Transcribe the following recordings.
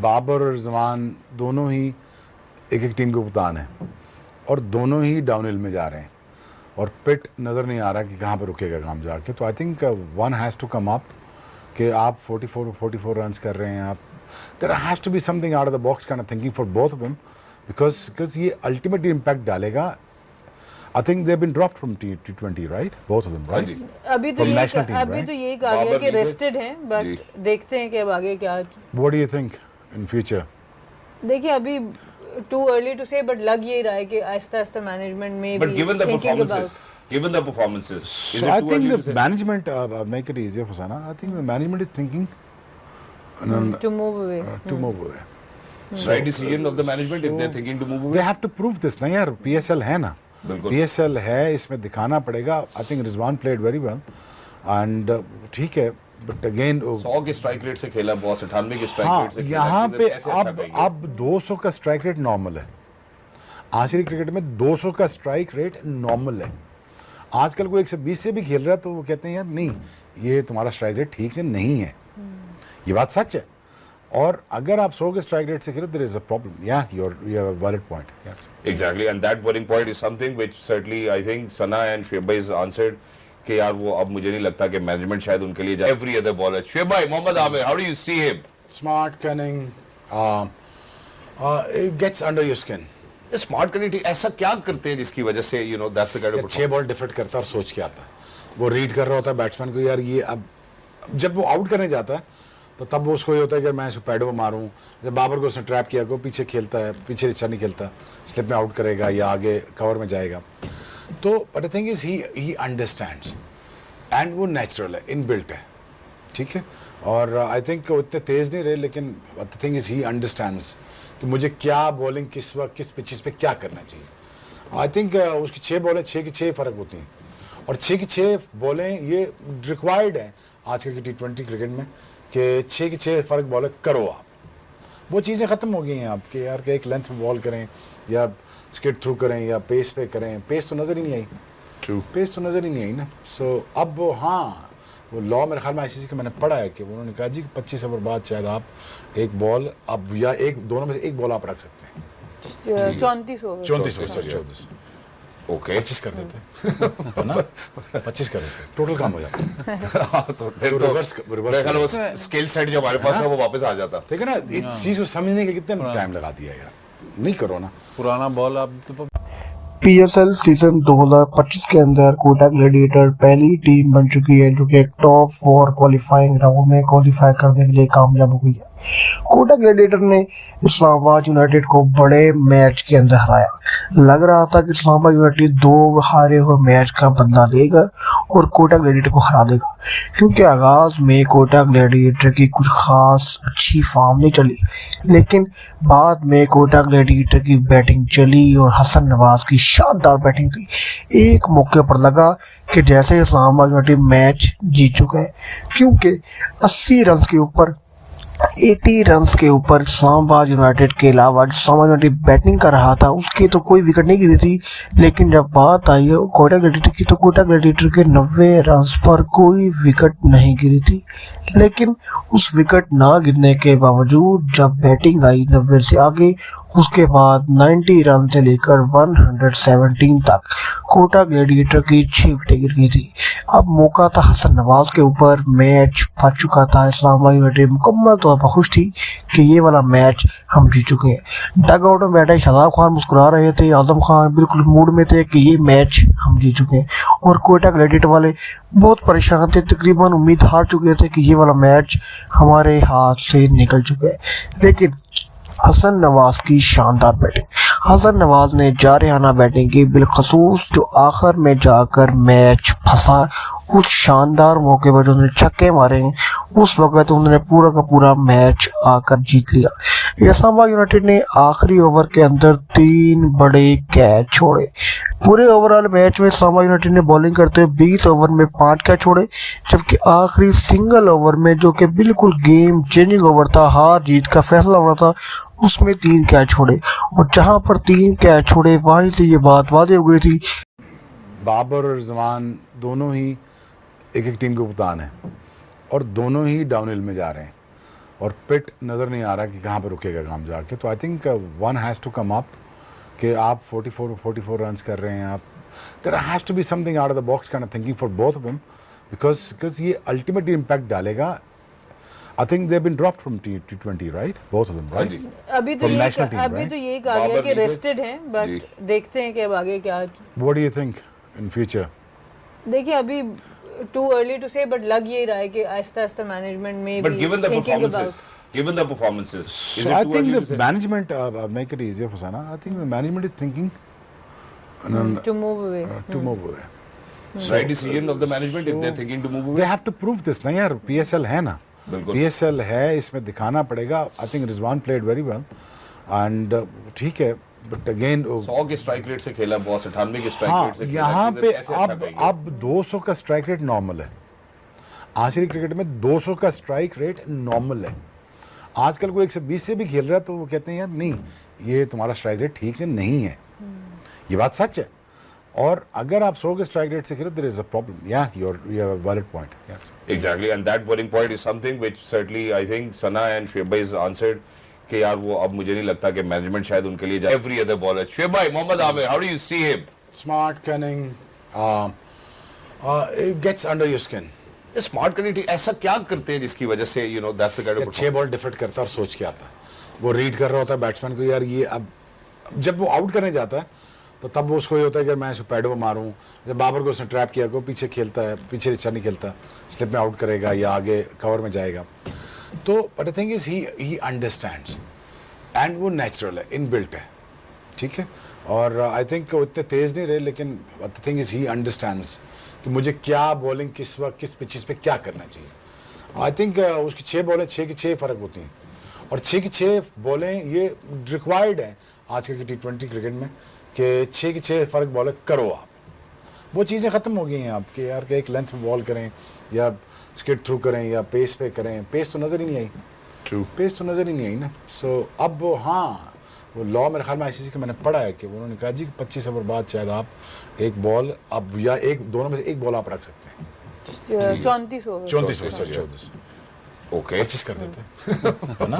बाबर और रिजवान दोनों ही एक एक टीम के कप्तान हैं और दोनों ही डाउनहिल में जा रहे हैं और पिट नज़र नहीं आ रहा कि कहाँ पर रुकेगा काम जाके। तो I think one has to come up कि आप 44 रन्स कर रहे हैं, आप there has to be something out of the box kind of thinking for both of him because ये अल्टीमेटली इम्पैक्ट डालेगा। I think they've been dropped from T20, right? Both of them, right? अभी तो ये कहा गया कि rested हैं, but देखते हैं कि अब आगे क्या। What do you think in future? देखिए अभी too early to say, but लग ये रहा है कि आहिस्ता-आहिस्ता मैनेजमेंट में भी But given the performances, is so it I too think early the to say? management make it easier for Sana. I think the management is thinking to move away. To move away. Right decision of the management if they're thinking to move away. They have to prove this, ना यार, PSL है ना, PSL है, इसमें दिखाना पड़ेगा। I think Rizwan played very well and ठीक है, but again 100 के स्ट्राइक रेट से खेला बॉस, 98 के स्ट्राइक हाँ, रेट से खेला। यहाँ पे अब अब 200 का स्ट्राइक रेट नॉर्मल है। आज की क्रिकेट में 200 का स्ट्राइक रेट नॉर्मल है। आजकल कोई 120 से भी खेल रहा है तो वो कहते हैं यार नहीं, ये तुम्हारा स्ट्राइक रेट ठीक है नहीं है। ये बात सच है। और अगर आप 100 के स्ट्राइक रेट से खेलो देयर इज अ प्रॉब्लम। या you have a valid point. Exactly, and that worrying point is something which certainly I think Sana and Shoaib bhai has answered कि यार वो अब मुझे नहीं लगता कि मैनेजमेंट शायद उनके लिए जाए। Every other bowler, Shoaib bhai, Mohammad Amir, how do you see him? Smart, cunning, it gets under your skin. Smart करनी ठीक, ऐसा क्या करते हैं जिसकी वजह से you know that's the kind of 6 ball defend करता है और सोच के आता है। वो रीड कर रहा होता है बैट्समैन को, यार ये अब जब वो आउट करने जाता है तो तब वो उसको ये होता है कि मैं इसको पैडो में मारूं। जब बाबर को उसने ट्रैप किया, को पीछे खेलता है, पीछे अच्छा नहीं खेलता, स्लिप में आउट करेगा या आगे कवर में जाएगा। तो but the thing is he understands and वो नेचुरल है, इनबिल्ट है, ठीक है। और आई थिंक वो इतने तेज़ नहीं रहे, लेकिन the thing is he understands कि मुझे क्या बॉलिंग किस वक्त किस पिचेस पे क्या करना चाहिए। आई थिंक उसकी 6 बॉलें 6 की 6 फ़र्क होती हैं और 6 की 6 बॉलें ये रिक्वायर्ड है आजकल की T20 क्रिकेट में कि 6 की 6 फ़र्क बॉलें करो आप। वो चीज़ें ख़त्म हो गई हैं आपके यार कि एक लेंथ पे बॉल करें या स्किट थ्रू करें या पेस पे करें। पेस तो नज़र ही नहीं आई। ट्रू, पेस तो नज़र ही नहीं आई ना। सो अब वो हाँ वो लॉ मेरे ख्याल में ICC का मैंने पढ़ा है कि उन्होंने कहा जी 25 ओवर बाद शायद आप एक बॉल अब या एक दोनों में से एक बॉल आप रख सकते हैं। 34 ओवर 34 ओके 25 कर देते है ना, 25 कर देते टोटल काम हो जाता। तो फिर तो रिवर्स मेरे ख्याल में स्किल सेट जो हमारे पास है वो वापस आ जाता। ठीक है ना। इस चीज़ को समझने के कितने टाइम लगा दिया यार, नहीं करो ना पुराना बॉल। आप तो PSL सीजन 2025 के अंदर कोटा ग्लैडिएटर पहली टीम बन चुकी है जो कि टॉप 4 क्वालिफाइंग राउंड में क्वालिफाई करने के लिए कामयाब हो गई है। कोटा ग्लैडिएटर ने इस्लामाबाद यूनाइटेड को बड़े मैच के अंदर हराया। लग रहा था कि इस्लामाबाद यूनाइटेड 2 हारे हुए मैच का बदला लेगा और कोटा ग्लैडिएटर को हरा देगा, क्योंकि आगाज में कोटा ग्लैडिएटर की कुछ खास अच्छी फॉर्म नहीं चली, लेकिन बाद में कोटा ग्लैडिएटर की बैटिंग चली और हसन नवाज की शानदार बैटिंग थी। एक मौके पर लगा कि जैसे इस्लामाबाद यूनाइटेड मैच जीत चुका है, क्योंकि 80 रन के ऊपर 80 रन्स के ऊपर इस्लामाबाद यूनाइटेड के अलावा जो इस्लामाबाद यूनाइटेड बैटिंग कर रहा था उसकी तो कोई विकेट नहीं गिरी थी। लेकिन जब बात आई है कोटा ग्लैडिएटर की तो कोटा ग्लैडिएटर के 90 रन्स पर कोई विकेट नहीं गिरी थी। लेकिन उस विकेट ना गिरने के बावजूद जब बैटिंग आई 90 से आगे, उसके बाद 90 रन से लेकर 117 तक कोटा ग्लैडिएटर की 6 विकेटें गिर गई थी। अब मौका था हसन नवाज के ऊपर, मैच फंस चुका था। इस्लामाबाद यूनाइटेड मुकम्मल तौर पर खुश थी कि ये वाला मैच हम जीत चुके हैं। डग आउट में बैठे शादाब खान मुस्कुरा रहे थे, आजम खान बिल्कुल मूड में थे कि ये मैच हम जीत चुके हैं, और कोटा ग्लैडिएटर वाले बहुत परेशान थे, तकरीबन उम्मीद हार चुके थे कि ये वाला मैच हमारे हाथ से निकल चुका है। लेकिन हसन नवाज की शानदार बैटिंग, हसन नवाज ने जारहाना बैटिंग की, बिलखसूस जो आखिर में जाकर मैच फंसा। उस शानदार मौके पर जो उन्होंने छक्के मारे उस वक्त उन्होंने पूरा का पूरा मैच आकर जीत लिया। इस्लामाबाद यूनाइटेड ने आखिरी ओवर के अंदर 3 बड़े कैच छोड़े। पूरे ओवरऑल मैच में इस्लामाबाद यूनाइटेड ने बॉलिंग करते हुए 20 ओवर में 5 कैच छोड़े, जबकि आखिरी सिंगल ओवर में जो कि बिल्कुल गेम चेंजिंग ओवर था, हार जीत का फैसला होना था, उसमें 3 कैच छोड़े। और जहां पर 3 कैच छोड़े वहीं से ये बात वादे हो गई थी। बाबर और रिजवान दोनों ही एक एक टीम के कप्तान हैं और दोनों ही डाउनहिल में जा रहे हैं और पिट नज़र नहीं आ रहा कि कहाँ पे रुकेगा काम जाके। तो I think one has to come up कि आप 44 रन्स कर रहे हैं, आप there has to be something out of the box kind of thinking for both of them, because ये अल्टीमेटली इम्पैक्ट डालेगा। I think they have been dropped from T20 right, both of them हाँ जी। Right. अभी तो From ये national team, अभी right? तो यही कहा गया बाबर कि नहीं थे। रेस्टेड हैं, जी। बट देखते हैं कि अब आगे क्या। What do you think in future? देखिए अभी टू अर्ली टू से, बट लग यही रहा है कि आहिस्ता आहिस्ता मैनेजमेंट में But भी given the thinking performances, is So it I too think early the to say? management make it easier for Sana. I think the management is thinking to move away. to move away. Right decision of the management if they're thinking to move They away. have to prove this ना यार, PSL है ना, बिल्कुल। PSL है, इसमें दिखाना पड़ेगा। I think Rizwan played very well and ठीक है, but again 100 के स्ट्राइक रेट से खेला, बॉस 98 के स्ट्राइक हाँ रेट से खेला, यहाँ तो पे कैसे अच्छा करेंगे? अब 200 का स्ट्राइक रेट नॉर्मल है। आखिरी क्रिकेट में 200 का स्ट्राइक रेट नॉर्मल है। आजकल कोई 120 से भी खेल रहा है तो वो कहते हैं यार नहीं, ये तुम्हारा स्ट्राइक रेट ठीक है नहीं है। ये बात सच है। और अगर आप 100 के स्ट्राइक रेट से खेलो देयर इज अ प्रॉब्लम। या you have a valid point. Exactly, and that bowling point is something which certainly I think Sana and Shoaib has answered कि यार वो अब मुझे नहीं लगता कि मैनेजमेंट शायद उनके लिए जाए। Every other bowler, Shoaib bhai, Mohammad Amir, how do you see him? Smart, cunning, it gets under your skin. Smart connective ऐसा क्या करते हैं जिसकी वजह से you know that's the kind of 6 ball defend करता है और सोच के आता है। वो रीड कर रहा होता है बैट्समैन को, यार ये अब जब वो आउट करने जाता है तो तब वो उसको ये होता है कि मैं इसको पैडो में मारूं। जब बाबर को उसने ट्रैप किया को पीछे खेलता है, पीछे अच्छा नहीं खेलता, स्लिप में आउट करेगा या आगे कवर में जाएगा। तो but the thing is he understands and वो नेचुरल है, इनबिल्ट है, ठीक है। और आई थिंक वो इतने तेज नहीं रहे, लेकिन the thing is he understands कि मुझे क्या बॉलिंग किस वक्त किस पिचेस पे क्या करना चाहिए। आई थिंक उसकी 6 बॉलें 6 की 6 फ़र्क होती हैं और 6 की 6 बॉलें ये रिक्वायर्ड है आजकल की T20 क्रिकेट में कि 6 की 6 फ़र्क बॉलें करो आप। वो चीज़ें ख़त्म हो गई हैं आपके यार कि एक लेंथ में बॉल करें या स्किड थ्रू करें या पेस पे करें। पेस तो नज़र ही नहीं आई, पेस तो नज़र ही नहीं आई ना। सो अब वो हाँ वो लॉ मेरे ख्याल में ICC का मैंने पढ़ा है कि उन्होंने कहा जी कि 25 ओवर बाद शायद आप एक बॉल अब या एक दोनों में से एक बॉल आप रख सकते हैं। 34 ओवर 34 ओवर 34 ओके 25 कर देते है ना,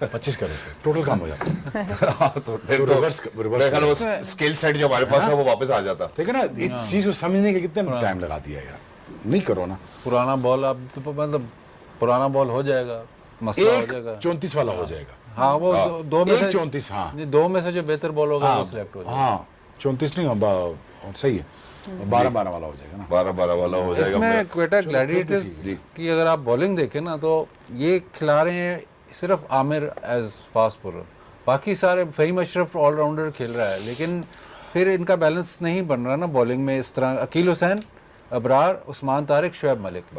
25 कर देते टोटल काम हो जाता। तो फिर तो रिवर्स मेरे ख्याल में वो स्किल सेट जो हमारे पास है वो वापस आ जाता। ठीक है ना। इस चीज़ को समझने के कितने टाइम लगा दिया यार, नहीं करो ना। पुराना बॉल अब तो मतलब पुराना बॉल हो जाएगा, मसला हो एक जाएगा। 34 वाला हो जाएगा। हाँ वो दो में एक से 34 हाँ नहीं, दो में से जो बेहतर बॉल होगा वो सिलेक्ट हो जाएगा। हाँ 34 नहीं सही है, 12-12 वाला हो जाएगा ना। 12-12 वाला हो जाएगा। इसमें क्वेटा ग्लैडिएटर्स की अगर आप बॉलिंग देखें ना तो ये खिला रहे हैं सिर्फ आमिर एज फास्ट बॉलर, बाकी सारे फ़हीम अशरफ ऑलराउंडर खेल रहा है, लेकिन फिर इनका बैलेंस नहीं बन रहा ना बॉलिंग में। इस तरह अकील हुसैन, अबरार, उस्मान तारिक, शोएब मलिक।